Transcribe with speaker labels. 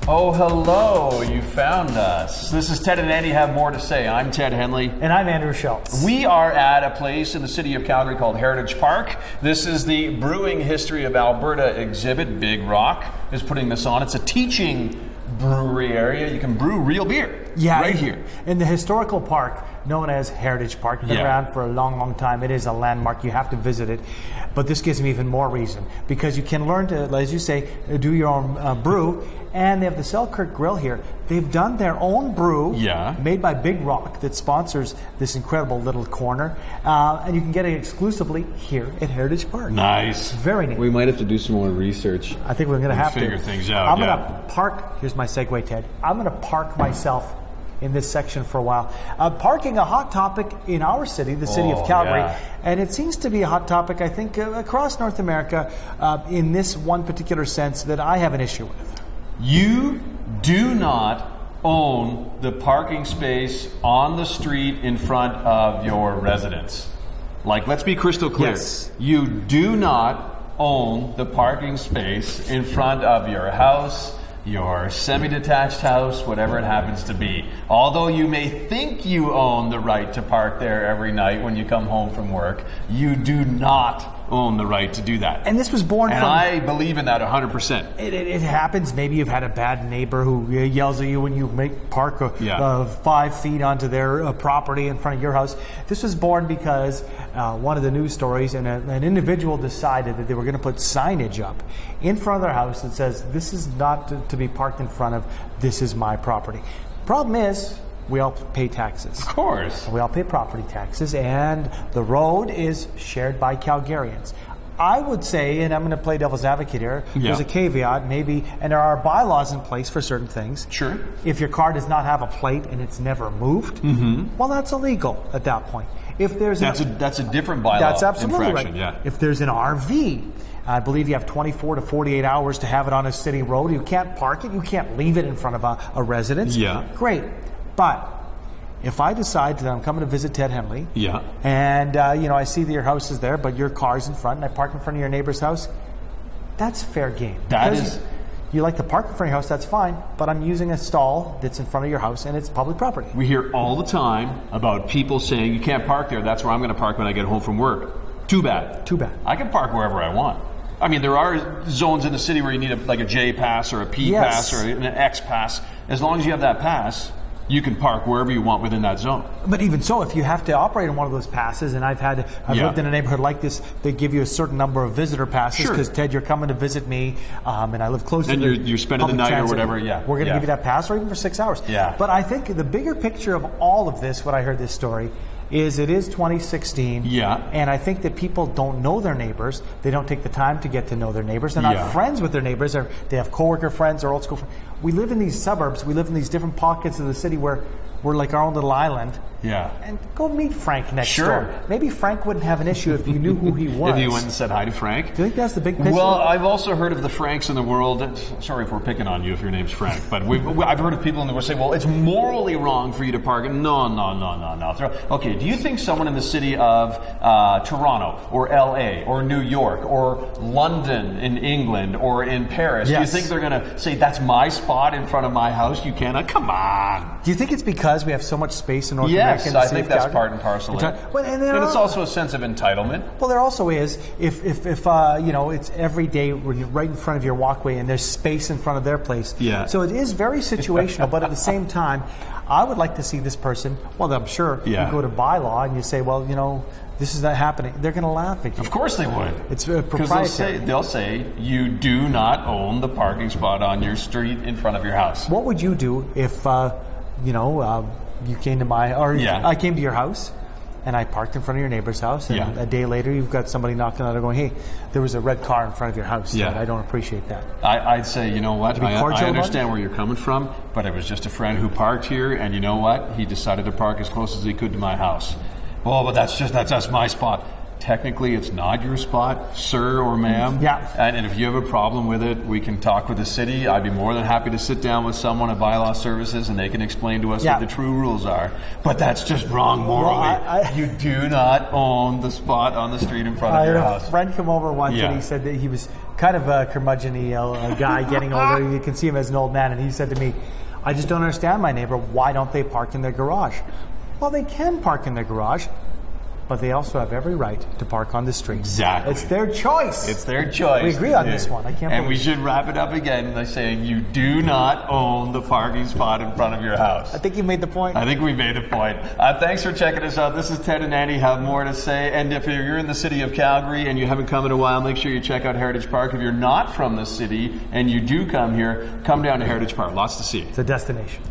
Speaker 1: Oh, hello. You found us. This is Ted and Andy Have More to Say. I'm Ted Henley.
Speaker 2: And I'm Andrew Schultz.
Speaker 1: We are at a place in the city of Calgary called Heritage Park. This is the Brewing History of Alberta exhibit. Big Rock is putting this on. It's a teaching brewery area. You can brew real beer right here.
Speaker 2: In the historical park known as Heritage Park. It's been around for a long, long time. It is a landmark. You have to visit it. But this gives me even more reason because you can learn to, as you say, do your own brew. And they have the Selkirk Grill here. They've done their own brew made by Big Rock that sponsors this incredible little corner. And you can get it exclusively here at Heritage Park.
Speaker 1: Nice.
Speaker 2: Very neat.
Speaker 1: We might have to do some more research.
Speaker 2: I think we're going to have to
Speaker 1: figure things out.
Speaker 2: I'm going to park. Here's my segue, Ted. I'm going to park myself in this section for a while. Parking, a hot topic in our city, the city of Calgary. And it seems to be a hot topic, I think, across North America in this one particular sense that I have an issue with.
Speaker 1: You do not own the parking space on the street in front of your residence. Like, let's be crystal clear.
Speaker 2: Yes.
Speaker 1: You do not own the parking space in front of your house, your semi-detached house, whatever it happens to be. Although you may think you own the right to park there every night when you come home from work, you do not own the right to do that.
Speaker 2: And this was born
Speaker 1: from... And I believe in that 100%.
Speaker 2: It happens. Maybe you've had a bad neighbor who yells at you when you park 5 feet onto their property in front of your house. This was born because one of the news stories, and an individual decided that they were going to put signage up in front of their house that says, this is not to be parked in front of, this is my property. Problem is, we all pay taxes.
Speaker 1: Of course.
Speaker 2: We all pay property taxes, and the road is shared by Calgarians. I would say, and I'm going to play devil's advocate here, there's a caveat, maybe, and there are bylaws in place for certain things.
Speaker 1: Sure.
Speaker 2: If your car does not have a plate and it's never moved, well, that's illegal at that point. If there's
Speaker 1: that's a different bylaw.
Speaker 2: That's absolutely
Speaker 1: infraction,
Speaker 2: right.
Speaker 1: Yeah.
Speaker 2: If there's an RV, I believe you have 24 to 48 hours to have it on a city road. You can't park it. You can't leave it in front of a residence.
Speaker 1: Yeah.
Speaker 2: Great. But if I decide that I'm coming to visit Ted Henley, and I see that your house is there, but your car's in front, and I park in front of your neighbor's house, that's fair game. You like to park in front of your house, that's fine, but I'm using a stall that's in front of your house, and it's public property.
Speaker 1: We hear all the time about people saying, you can't park there, that's where I'm going to park when I get home from work. Too bad.
Speaker 2: Too bad.
Speaker 1: I can park wherever I want. I mean, there are zones in the city where you need a J pass or a P pass or an X pass. As long as you have that pass, you can park wherever you want within that zone.
Speaker 2: But even so, if you have to operate in one of those passes, and I've lived in a neighborhood like this, they give you a certain number of visitor passes because Ted, you're coming to visit me, and I live close to
Speaker 1: you're spending the night
Speaker 2: transit,
Speaker 1: or whatever.
Speaker 2: We're going to give you that pass, or even for 6 hours. But I think the bigger picture of all of this, when I heard this story, is it is 2016, and I think that people don't know their neighbors. They don't take the time to get to know their neighbors. They're not friends with their neighbors. They have coworker friends or old school friends. We live in these suburbs. We live in these different pockets of the city where we're like our own little island. And go meet Frank next door. Maybe Frank wouldn't have an issue if you knew who he was.
Speaker 1: If you went and said hi to Frank.
Speaker 2: Do you think that's the big picture?
Speaker 1: Well, I've also heard of the Franks in the world. Sorry if we're picking on you if your name's Frank, but I've heard of people in the world say, well, it's morally wrong for you to park. No. Okay, do you think someone in the city of Toronto or LA or New York or London in England or in Paris, do you think they're going to say, that's my spot in front of my house? You cannot? Come on.
Speaker 2: Do you think it's because we have so much space in North America?
Speaker 1: Yes, I think that's part and parcel. But it's also a sense of entitlement.
Speaker 2: Well, there also is if it's every day when you're right in front of your walkway and there's space in front of their place. So it is very situational, but at the same time, I would like to see this person. Well, I'm sure you go to bylaw and you say, well, this is not happening. They're going to laugh at you.
Speaker 1: Of course they would.
Speaker 2: It's proprietary.
Speaker 1: They'll say you do not own the parking spot on your street in front of your house.
Speaker 2: What would you do if you came to I came to your house and I parked in front of your neighbor's house, and a day later you've got somebody knocking on the door going, hey, there was a red car in front of your house. I don't appreciate that.
Speaker 1: I'd say, you know what, I understand where you're coming from, but it was just a friend who parked here, and you know what, he decided to park as close as he could to my house. Oh, but that's my spot. technically it's not your spot, sir or ma'am.
Speaker 2: Yeah.
Speaker 1: And if you have a problem with it, we can talk with the city. I'd be more than happy to sit down with someone at Bylaw Services and they can explain to us what the true rules are. But that's just wrong morally.
Speaker 2: Well,
Speaker 1: you do not own the spot on the street in front of your house.
Speaker 2: I had a friend come over once and he said that he was kind of a curmudgeon-y guy getting older. You can see him as an old man. And he said to me, I just don't understand my neighbor. Why don't they park in their garage? Well, they can park in their garage, but they also have every right to park on the street.
Speaker 1: Exactly.
Speaker 2: It's their choice.
Speaker 1: It's their choice.
Speaker 2: We agree on this one. I can't
Speaker 1: And we should wrap it up again by saying you do not own the parking spot in front of your house.
Speaker 2: I think you made the point.
Speaker 1: I think we made the point. Thanks for checking us out. This is Ted and Andy have more to say. And if you're in the city of Calgary and you haven't come in a while, make sure you check out Heritage Park. If you're not from the city and you do come here, come down to Heritage Park. Lots to see.
Speaker 2: It's a destination.